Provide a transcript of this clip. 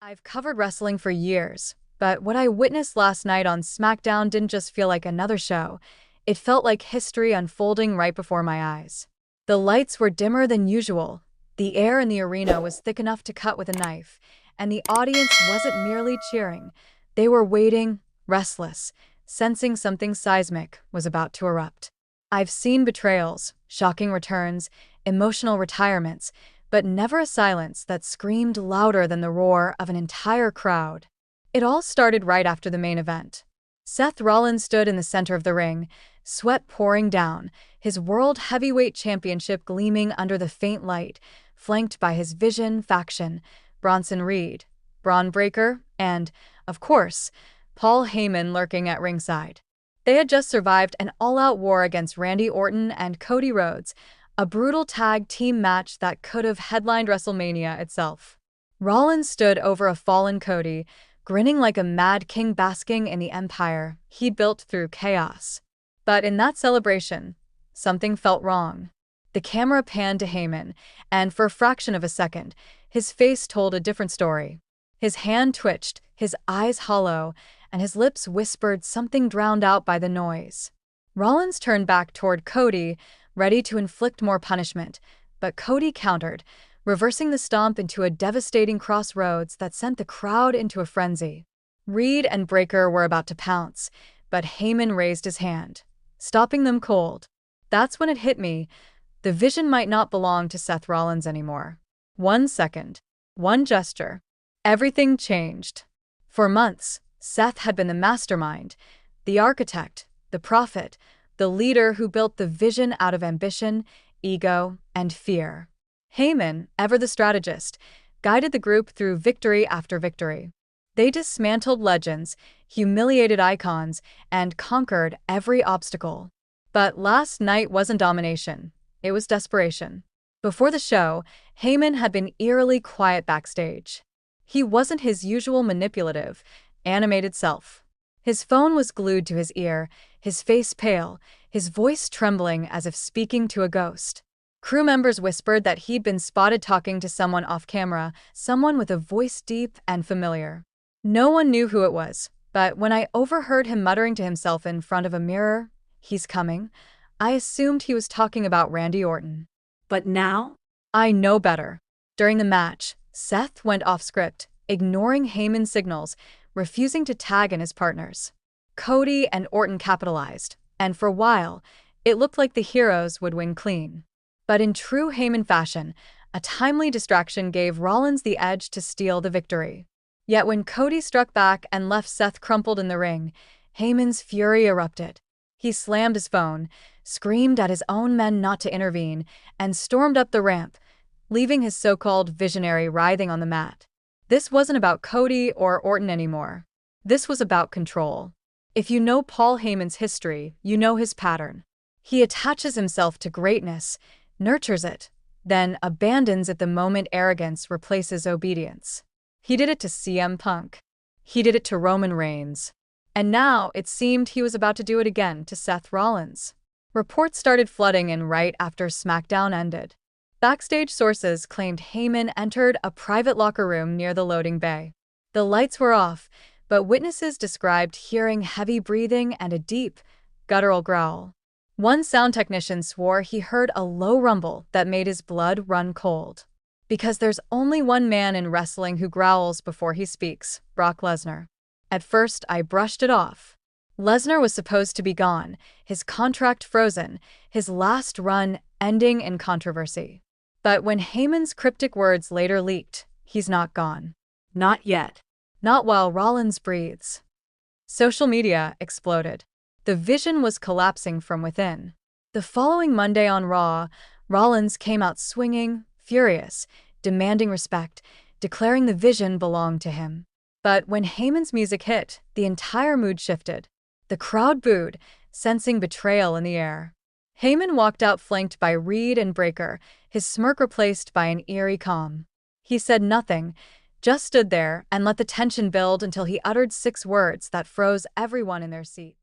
I've covered wrestling for years, but what I witnessed last night on SmackDown didn't just feel like another show. It felt like history unfolding right before my eyes. The lights were dimmer than usual, the air in the arena was thick enough to cut with a knife, and the audience wasn't merely cheering. They were waiting, restless, sensing something seismic was about to erupt. I've seen betrayals, shocking returns, emotional retirements, but never a silence that screamed louder than the roar of an entire crowd. It all started right after the main event. Seth Rollins stood in the center of the ring, sweat pouring down, his World Heavyweight Championship gleaming under the faint light, flanked by his Vision faction, Bronson Reed, Braun Breaker, and, of course, Paul Heyman lurking at ringside. They had just survived an all-out war against Randy Orton and Cody Rhodes, a brutal tag team match that could have headlined WrestleMania itself. Rollins stood over a fallen Cody, grinning like a mad king basking in the empire he built through chaos. But in that celebration, something felt wrong. The camera panned to Heyman, and for a fraction of a second, his face told a different story. His hand twitched, his eyes hollow, and his lips whispered something drowned out by the noise. Rollins turned back toward Cody, ready to inflict more punishment, but Cody countered, reversing the stomp into a devastating crossroads that sent the crowd into a frenzy. Reed and Breaker were about to pounce, but Heyman raised his hand, stopping them cold. That's when it hit me. The Vision might not belong to Seth Rollins anymore. 1 second, one gesture. Everything changed. For months, Seth had been the mastermind, the architect, the prophet, the leader who built the Vision out of ambition, ego, and fear. Heyman, ever the strategist, guided the group through victory after victory. They dismantled legends, humiliated icons, and conquered every obstacle. But last night wasn't domination. It was desperation. Before the show, Heyman had been eerily quiet backstage. He wasn't his usual manipulative, animated self. His phone was glued to his ear, his face pale, his voice trembling as if speaking to a ghost. Crew members whispered that he'd been spotted talking to someone off camera, someone with a voice deep and familiar. No one knew who it was, but when I overheard him muttering to himself in front of a mirror, "He's coming," I assumed he was talking about Randy Orton. But now? I know better. During the match, Seth went off script, ignoring Heyman's signals, refusing to tag in his partners. Cody and Orton capitalized, and for a while, it looked like the heroes would win clean. But in true Heyman fashion, a timely distraction gave Rollins the edge to steal the victory. Yet when Cody struck back and left Seth crumpled in the ring, Heyman's fury erupted. He slammed his phone, screamed at his own men not to intervene, and stormed up the ramp, leaving his so-called visionary writhing on the mat. This wasn't about Cody or Orton anymore. This was about control. If you know Paul Heyman's history, you know his pattern. He attaches himself to greatness, nurtures it, then abandons it the moment arrogance replaces obedience. He did it to CM Punk. He did it to Roman Reigns. And now it seemed he was about to do it again to Seth Rollins. Reports started flooding in right after SmackDown ended. Backstage sources claimed Heyman entered a private locker room near the loading bay. The lights were off, but witnesses described hearing heavy breathing and a deep, guttural growl. One sound technician swore he heard a low rumble that made his blood run cold. Because there's only one man in wrestling who growls before he speaks, Brock Lesnar. At first, I brushed it off. Lesnar was supposed to be gone, his contract frozen, his last run ending in controversy. But when Heyman's cryptic words later leaked, he's not gone. Not yet. Not while Rollins breathes. Social media exploded. The Vision was collapsing from within. The following Monday on Raw, Rollins came out swinging, furious, demanding respect, declaring the Vision belonged to him. But when Heyman's music hit, the entire mood shifted. The crowd booed, sensing betrayal in the air. Heyman walked out flanked by Reed and Breaker, his smirk replaced by an eerie calm. He said nothing, just stood there and let the tension build until he uttered 6 words that froze everyone in their seats.